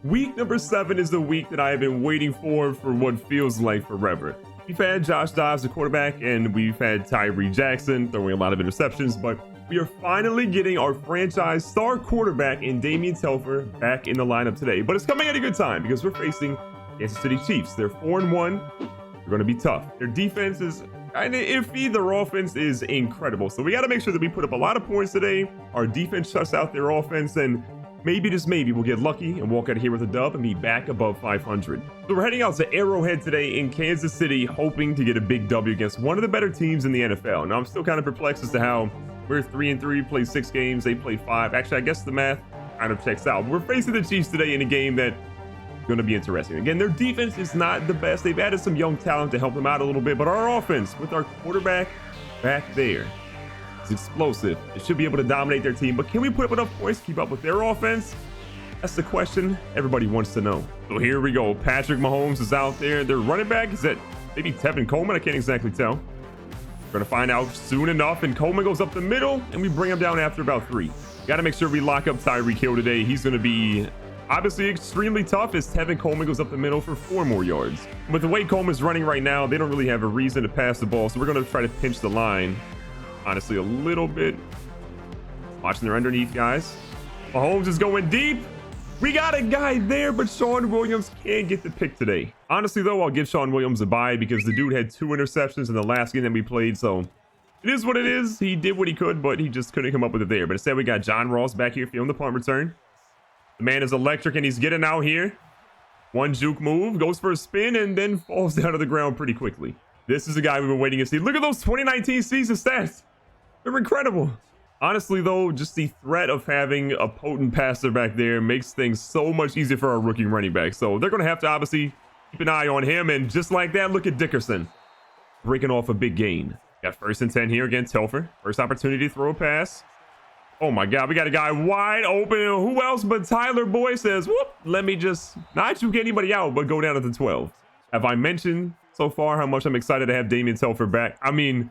Week number 7 is the week that I have been waiting for what feels like forever. We've had Josh Dobbs, the quarterback, and we've had Tyree Jackson throwing a lot of interceptions, but we are finally getting our franchise star quarterback in Damion Telfer back in the lineup today. But it's coming at a good time because we're facing Kansas City Chiefs. They're 4-1. They're going to be tough. Their defense is kind of iffy. Their offense is incredible. So we got to make sure that we put up a lot of points today. Our defense shuts out their offense, and maybe, just maybe, we'll get lucky and walk out of here with a dub and be back above 500. So we're heading out to Arrowhead today in Kansas City, hoping to get a big W against one of the better teams in the NFL. Now, I'm still kind of perplexed as to how we're 3-3, play 6 games, they play 5. Actually, I guess the math kind of checks out. We're facing the Chiefs today in a game that's going to be interesting. Again, their defense is not the best. They've added some young talent to help them out a little bit, but our offense, with our quarterback back there, is explosive. It should be able to dominate their team, but can we put up enough points to keep up with their offense? That's the question everybody wants to know. So here we go. Patrick Mahomes is out there. Their running back, is that maybe Tevin Coleman? I can't exactly tell. We're going to find out soon enough, and Coleman goes up the middle, and we bring him down after about 3. Got to make sure we lock up Tyreek Hill today. He's going to be obviously extremely tough as Tevin Coleman goes up the middle for 4 more yards. With the way Coleman's running right now, they don't really have a reason to pass the ball, so we're going to try to pinch the line, honestly, a little bit. Watching their underneath guys. Mahomes is going deep. We got a guy there, but Sean Williams can't get the pick today. Honestly, though, I'll give Sean Williams a bye because the dude had 2 interceptions in the last game that we played, so it is what it is. He did what he could, but he just couldn't come up with it there. But instead, we got John Ross back here feeling the punt return. The man is electric, and he's getting out here. One juke move, goes for a spin, and then falls down to the ground pretty quickly. This is the guy we've been waiting to see. Look at those 2019 season stats. They're incredible. Honestly, though, just the threat of having a potent passer back there makes things so much easier for our rookie running back. So they're going to have to obviously keep an eye on him. And just like that, look at Dickerson breaking off a big gain. Got 1st and 10 here against Telfer. First opportunity to throw a pass. Oh my God, we got a guy wide open. Who else but Tyler Boyd says, whoop, let me just not juke anybody out, but go down to the 12. Have I mentioned so far how much I'm excited to have Damion Telfer back? I mean,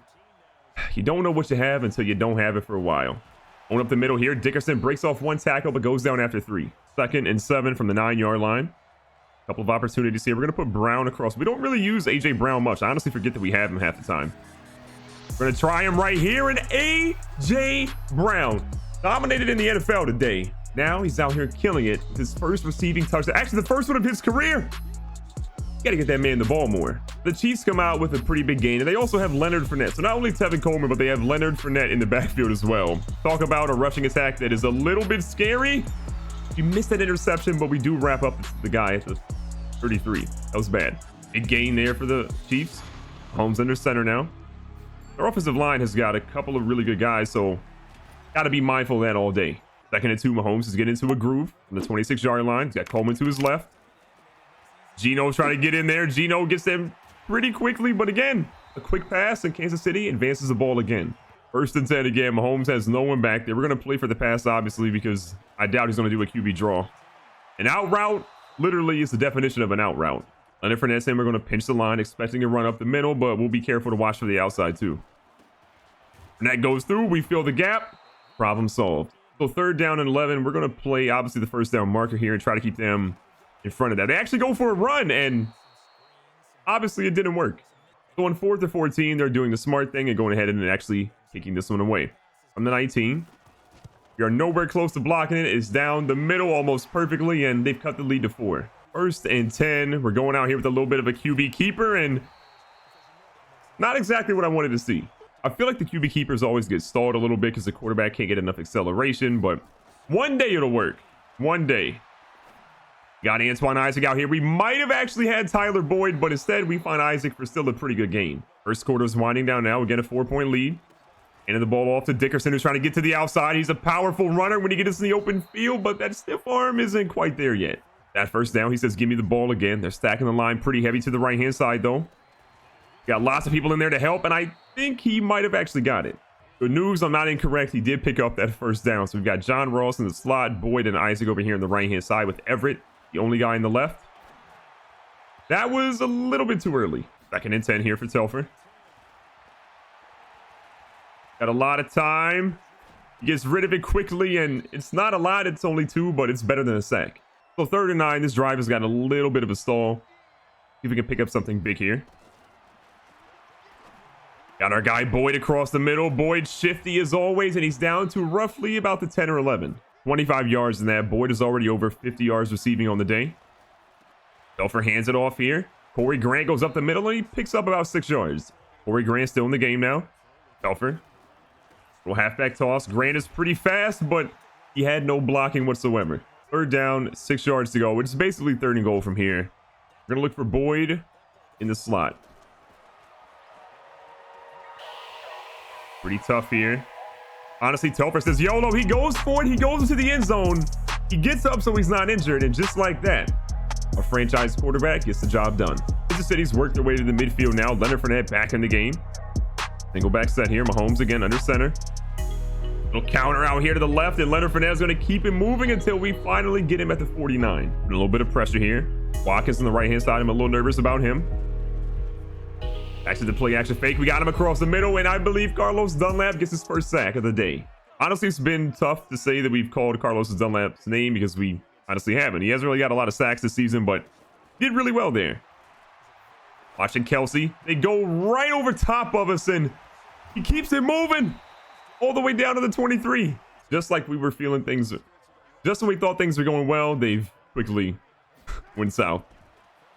you don't know what you have until you don't have it for a while. Going up the middle here, Dickerson breaks off 1 tackle, but goes down after 3. 2nd and 7 from the 9-yard line. Couple of opportunities here. We're going to put Brown across. We don't really use A.J. Brown much. I honestly forget that we have him half the time. We're going to try him right here, and A.J. Brown dominated in the NFL today. Now he's out here killing it with his first receiving touchdown. Actually, the first one of his career. Gotta get that man the ball more. The Chiefs come out with a pretty big gain, and they also have Leonard Fournette. So not only Tevin Coleman, but they have Leonard Fournette in the backfield as well. Talk about a rushing attack that is a little bit scary. You missed that interception, but we do wrap up the guy at the 33. That was bad. Big gain there for the Chiefs. Holmes under center now. Their offensive line has got a couple of really good guys, so gotta be mindful of that all day. 2nd and 2, Mahomes is getting into a groove from the 26-yard line. He's got Coleman to his left. Gino trying to get in there. Gino gets them pretty quickly, but again, a quick pass, and Kansas City advances the ball again. 1st and 10 again. Mahomes has no one back there. We're going to play for the pass, obviously, because I doubt he's going to do a QB draw. An out route literally is the definition of an out route. Leonard Fournette saying we're going to pinch the line, expecting a run up the middle, but we'll be careful to watch for the outside too. And that goes through. We fill the gap. Problem solved. So 3rd down and 11. We're going to play, obviously, the 1st down marker here and try to keep them in front of that. They actually go for a run, and obviously it didn't work. So on 4th and 14, they're doing the smart thing and going ahead and actually taking this one away. From the 19, we are nowhere close to blocking it. It's down the middle almost perfectly, and they've cut the lead to 4. 1st and 10. We're going out here with a little bit of a QB keeper, and not exactly what I wanted to see. I feel like the QB keepers always get stalled a little bit because the quarterback can't get enough acceleration, but one day it'll work. One day. Got Antoine Isaac out here. We might have actually had Tyler Boyd, but instead we find Isaac for still a pretty good game. First quarter is winding down now. We get a 4-point lead. Handing the ball off to Dickerson, who's trying to get to the outside. He's a powerful runner when he gets in the open field, but that stiff arm isn't quite there yet. That 1st down, he says, give me the ball again. They're stacking the line pretty heavy to the right-hand side, though. Got lots of people in there to help, and I think he might have actually got it. Good news, I'm not incorrect. He did pick up that 1st down. So we've got John Ross in the slot, Boyd and Isaac over here on the right-hand side with Everett, the only guy in the left. That was a little bit too early. 2nd and 10 here for Telfer. Got a lot of time. He gets rid of it quickly, and it's not a lot. It's only 2, but it's better than a sack. So 3rd and 9. This drive has got a little bit of a stall. See if we can pick up something big here. Got our guy Boyd across the middle. Boyd shifty as always, and he's down to roughly about the 10 or 11. 25 yards in that. Boyd is already over 50 yards receiving on the day. Telfer hands it off here. Corey Grant goes up the middle, and he picks up about 6 yards. Corey Grant still in the game now. Telfer. Little halfback toss. Grant is pretty fast, but he had no blocking whatsoever. 3rd down, 6 yards to go, which is basically 3rd and goal from here. We're going to look for Boyd in the slot. Pretty tough here. Honestly, Telfer says YOLO. He goes for it. He goes into the end zone. He gets up so he's not injured. And just like that, our franchise quarterback gets the job done. Kansas City's worked their way to the midfield now. Leonard Fournette back in the game. Single back set here. Mahomes again under center. Little counter out here to the left. And Leonard Fournette is going to keep him moving until we finally get him at the 49. And a little bit of pressure here. Watkins on the right-hand side. I'm a little nervous about him. Back to the play action fake. We got him across the middle, and I believe Carlos Dunlap gets his first sack of the day. Honestly, it's been tough to say that we've called Carlos Dunlap's name because we honestly haven't. He hasn't really got a lot of sacks this season, but did really well there. Watching Kelsey. They go right over top of us, and he keeps it moving all the way down to the 23. Just like we were feeling things. Just when we thought things were going well, they've quickly went south.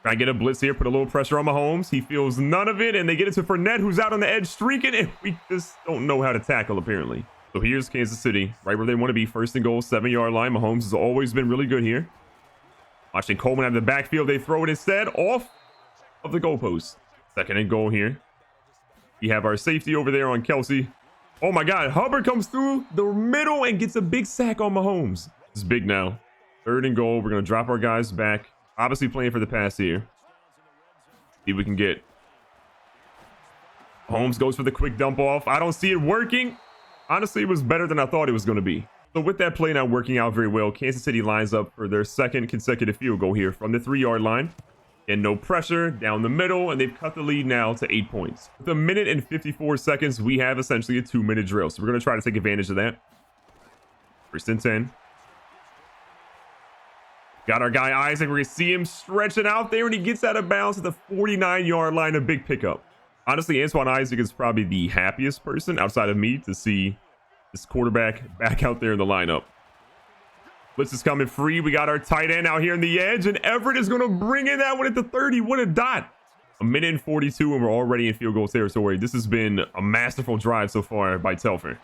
Try to get a blitz here, put a little pressure on Mahomes. He feels none of it, and they get it to Fournette, who's out on the edge streaking, and we just don't know how to tackle, apparently. So here's Kansas City, right where they want to be. 1st and goal, 7-yard line. Mahomes has always been really good here. Watching Coleman out of the backfield. They throw it instead off of the goalpost. 2nd and goal here. We have our safety over there on Kelsey. Oh my God, Hubbard comes through the middle and gets a big sack on Mahomes. This is big now. 3rd and goal. We're going to drop our guys back. Obviously playing for the pass here. See if we can get. Holmes goes for the quick dump off. I don't see it working. Honestly, it was better than I thought it was going to be. So with that play not working out very well, Kansas City lines up for their 2nd consecutive field goal here from the 3-yard line. And no pressure down the middle, and they've cut the lead now to 8 points. With 1 minute and 54 seconds, we have essentially a 2-minute drill. So we're going to try to take advantage of that. 1st and 10. Got our guy Isaac. We're going to see him stretching out there, and he gets out of bounds at the 49-yard line. A big pickup. Honestly, Antoine Isaac is probably the happiest person outside of me to see this quarterback back out there in the lineup. Blitz is coming free. We got our tight end out here in the edge, and Everett is going to bring in that one at the 30. What a dot. 1 minute and 42, and we're already in field goal territory. This has been a masterful drive so far by Telfer.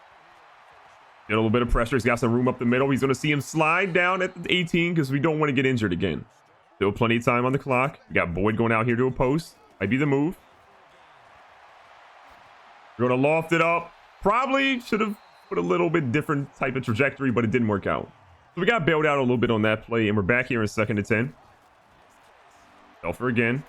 Get a little bit of pressure. He's got some room up the middle. He's going to see him slide down at the 18 because we don't want to get injured again. Still plenty of time on the clock. We got Boyd going out here to a post. Might be the move. We're going to loft it up. Probably should have put a little bit different type of trajectory, but it didn't work out. So we got bailed out a little bit on that play, and we're back here in 2nd and 10. Telfer again.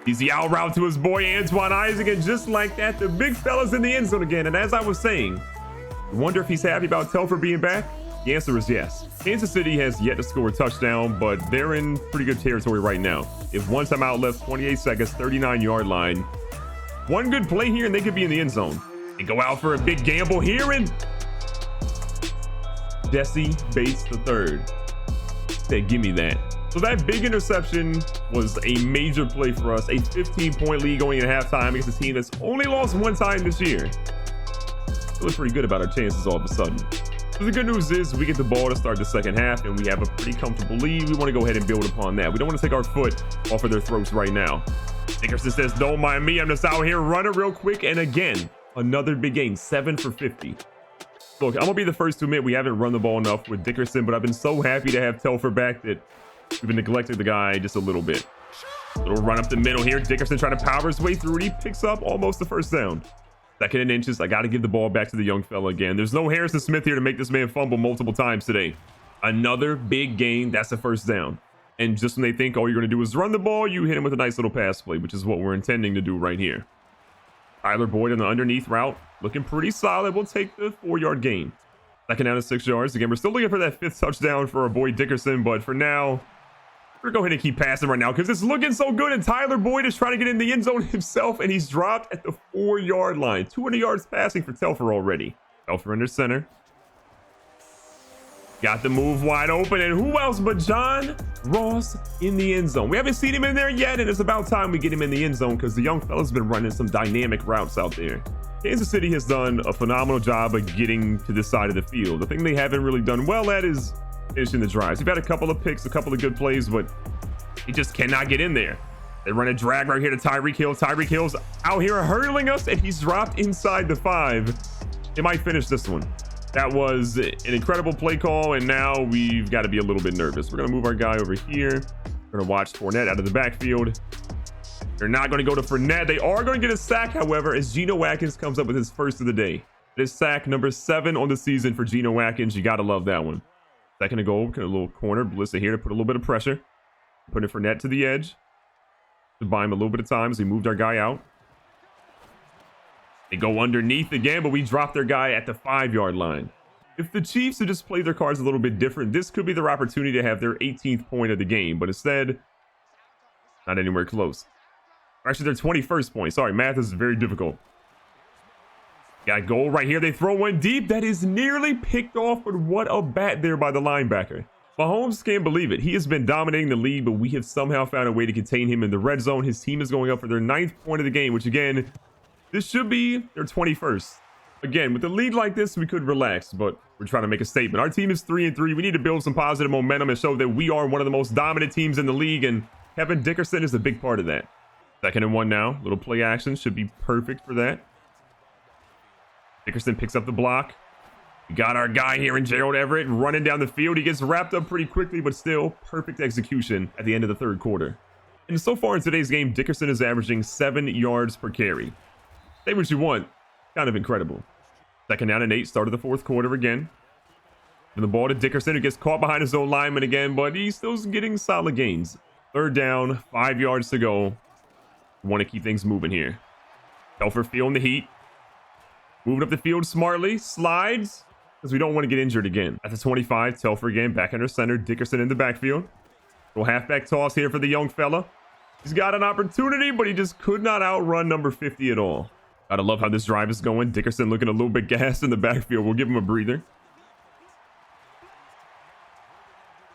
Easy out route to his boy Antoine Isaac, and just like that, the big fella's in the end zone again. And as I was saying, I wonder if he's happy about Telfer being back. The answer is yes. Kansas City has yet to score a touchdown, but they're in pretty good territory right now. If one timeout left, 28 seconds, 39-yard line. One good play here, and they could be in the end zone. They go out for a big gamble here, and Jesse Bates III said, give me that. So that big interception was a major play for us. A 15-point lead going at halftime against a team that's only lost 1 time this year. Feeling pretty good about our chances all of a sudden. So the good news is we get the ball to start the 2nd half, and we have a pretty comfortable lead. We want to go ahead and build upon that. We don't want to take our foot off of their throats right now. Dickerson says, don't mind me. I'm just out here running real quick. And again, another big game, 7 for 50. Look, I'm going to be the first to admit we haven't run the ball enough with Dickerson, but I've been so happy to have Telfer back that we've been neglecting the guy just a little bit. Little run up the middle here. Dickerson trying to power his way through, and he picks up almost the 1st down. 2nd and inches. I got to give the ball back to the young fella again. There's no Harrison Smith here to make this man fumble multiple times today. Another big gain. That's a 1st down. And just when they think all you're going to do is run the ball, you hit him with a nice little pass play, which is what we're intending to do right here. Tyler Boyd on the underneath route. Looking pretty solid. We'll take the 4-yard gain. 2nd down to 6 yards. Again, we're still looking for that 5th touchdown for our boy Dickerson, but for now, we're going to go ahead and keep passing right now because it's looking so good, and Tyler Boyd is trying to get in the end zone himself, and he's dropped at the 4-yard line. 200 yards passing for Telfer already. Telfer under center. Got the move wide open, and who else but John Ross in the end zone? We haven't seen him in there yet, and it's about time we get him in the end zone because the young fella's been running some dynamic routes out there. Kansas City has done a phenomenal job of getting to this side of the field. The thing they haven't really done well at is finishing the drives. We've had a couple of picks, a couple of good plays, but he just cannot get in there. They run a drag right here to Tyreek Hill. Tyreek Hill's out here hurdling us, and he's dropped inside the 5. They might finish this one. That was an incredible play call, and now we've got to be a little bit nervous. We're going to move our guy over here. We're going to watch Fournette out of the backfield. They're not going to go to Fournette. They are going to get a sack, however, as Geno Watkins comes up with his first of the day. This sack number 7 on the season for Geno Watkins. You got to love that one. Second to goal, kind of a little corner. Blitzer here to put a little bit of pressure. Putting Fournette to the edge. To buy him a little bit of time as we moved our guy out. They go underneath again, but we dropped their guy at the 5-yard line. If the Chiefs had just played their cards a little bit different, this could be their opportunity to have their 18th point of the game, but instead, not anywhere close. Actually, their 21st point. Sorry, math is very difficult. Got goal right here. They throw one deep. That is nearly picked off, but what a bat there by the linebacker. Mahomes can't believe it. He has been dominating the league, but we have somehow found a way to contain him in the red zone. His team is going up for their 9th point of the game, which again, this should be their 21st. Again, with a lead like this, we could relax, but we're trying to make a statement. Our team is 3-3. We need to build some positive momentum and show that we are one of the most dominant teams in the league, and Kevin Dickerson is a big part of that. 2nd and 1 now. Little play action should be perfect for that. Dickerson picks up the block. We got our guy here in Gerald Everett running down the field. He gets wrapped up pretty quickly, but still perfect execution at the end of the 3rd quarter. And so far in today's game, Dickerson is averaging 7 yards per carry. Say what you want. Kind of incredible. 2nd down and 8, start of the 4th quarter again. And the ball to Dickerson, who gets caught behind his own lineman again, but he's still getting solid gains. 3rd down, 5 yards to go. We want to keep things moving here. Telfer feeling the heat. Moving up the field smartly. Slides, because we don't want to get injured again. At the 25, Telfer again, back under center. Dickerson in the backfield. Little halfback toss here for the young fella. He's got an opportunity, but he just could not outrun number 50 at all. Gotta love how this drive is going. Dickerson looking a little bit gassed in the backfield. We'll give him a breather.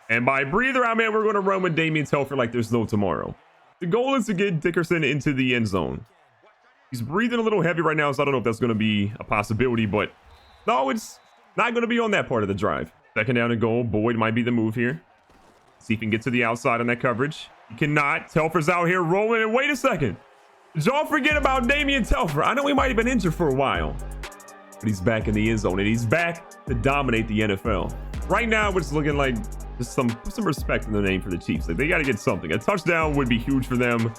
And by breather, I mean we're going to run with Damion Telfer like there's no tomorrow. The goal is to get Dickerson into the end zone. He's breathing a little heavy right now, so I don't know if that's going to be a possibility, but no, it's not going to be on that part of the drive. 2nd down and goal. Boyd might be the move here. See if he can get to the outside on that coverage. He cannot. Telfer's out here rolling, and wait a second. Don't forget about Damion Telfer. I know he might have been injured for a while, but he's back in the end zone, and he's back to dominate the NFL. Right now, it's looking like just some respect in the name for the Chiefs. Like, they got to get something. A touchdown would be huge for them.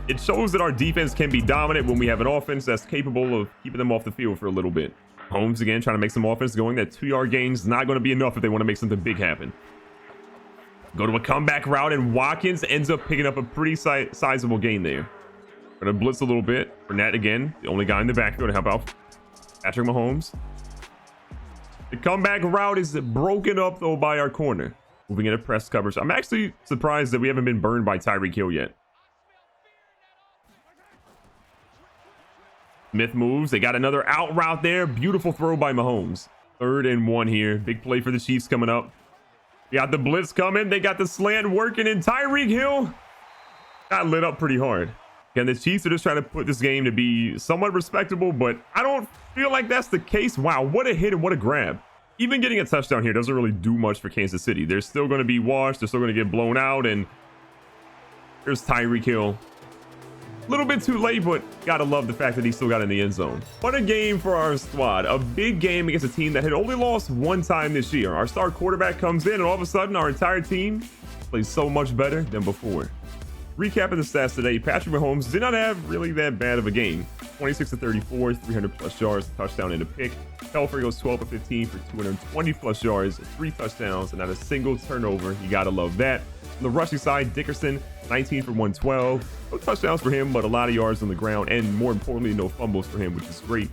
It shows that our defense can be dominant when we have an offense that's capable of keeping them off the field for a little bit. Holmes again trying to make some offense going. That 2-yard gain is not going to be enough if they want to make something big happen. Go to a comeback route, and Watkins ends up picking up a pretty sizable gain there. Going to blitz a little bit. Fournette again, the only guy in the backfield to help out Patrick Mahomes. The comeback route is broken up, though, by our corner. Moving into press coverage. I'm actually surprised that we haven't been burned by Tyreek Hill yet. Smith moves. They got another out route there. Beautiful throw by Mahomes. 3rd and 1 here. Big play for the Chiefs coming up. We got the blitz coming. They got the slant working, and Tyreek Hill got lit up pretty hard. And the Chiefs are just trying to put this game to be somewhat respectable, but I don't feel like that's the case. Wow, what a hit and what a grab. Even getting a touchdown here doesn't really do much for Kansas City. They're still going to be washed. They're still going to get blown out, and there's Tyreek Hill. A little bit too late, but gotta love the fact that he still got in the end zone. What a game for our squad. A big game against a team that had only lost 1 time this year. Our star quarterback comes in, and all of a sudden, our entire team plays so much better than before. Recapping the stats today, Patrick Mahomes did not have really that bad of a game. 26-34, 300+ yards, a touchdown and a pick. Telfer goes 12-15 for 220+ yards, 3 touchdowns, and not a single turnover. You gotta love that. On the rushing side, Dickerson, 19 for 112. No touchdowns for him, but a lot of yards on the ground, and more importantly, no fumbles for him, which is great.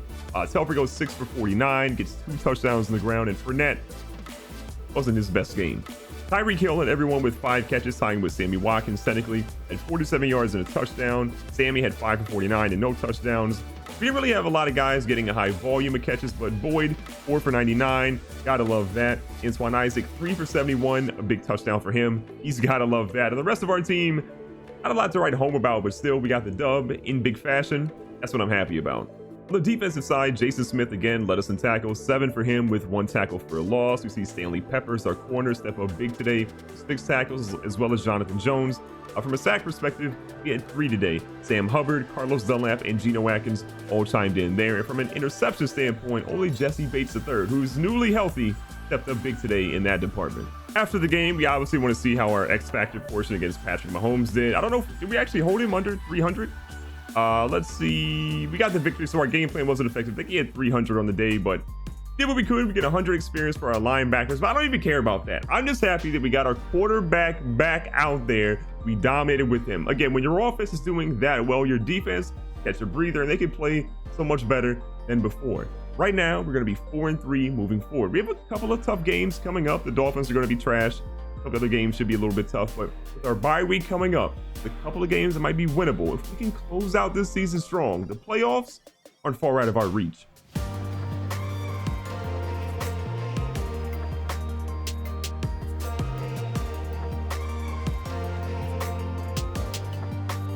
Telfer goes 6 for 49, gets 2 touchdowns on the ground, and Fournette wasn't his best game. Tyreek Hill led everyone with 5 catches, tying with Sammy Watkins technically, at 47 yards and a touchdown. Sammy had 5 for 49 and no touchdowns. We didn't really have a lot of guys getting a high volume of catches, but Boyd, 4 for 99. Gotta love that. Antoine Isaac, 3 for 71. A big touchdown for him. He's gotta love that. And the rest of our team, not a lot to write home about, but still, we got the dub in big fashion. That's what I'm happy about. On the defensive side, Jason Smith again led us in tackles, 7 for him with 1 tackle for a loss. We see Stanley Peppers, our corner, step up big today, 6 tackles, as well as Jonathan Jones. From a sack perspective, we had 3 today. Sam Hubbard, Carlos Dunlap, and Geno Atkins all chimed in there. And from an interception standpoint, only Jesse Bates III, who's newly healthy, stepped up big today in that department. After the game, we obviously want to see how our X Factor portion against Patrick Mahomes did. I don't know, did we actually hold him under 300? Let's see. We got the victory, so our game plan wasn't effective. I think he had 300 on the day, but did what we could. We get 100 experience for our linebackers, but I don't even care about that. I'm just happy that we got our quarterback back out there. We dominated with him. Again, when your offense is doing that well, your defense catch a breather, and they can play so much better than before. Right now, we're going to be 4-3 moving forward. We have a couple of tough games coming up. The Dolphins are going to be trash. A couple other games should be a little bit tough, but with our bye week coming up, a couple of games that might be winnable. If we can close out this season strong, the playoffs aren't far out of our reach.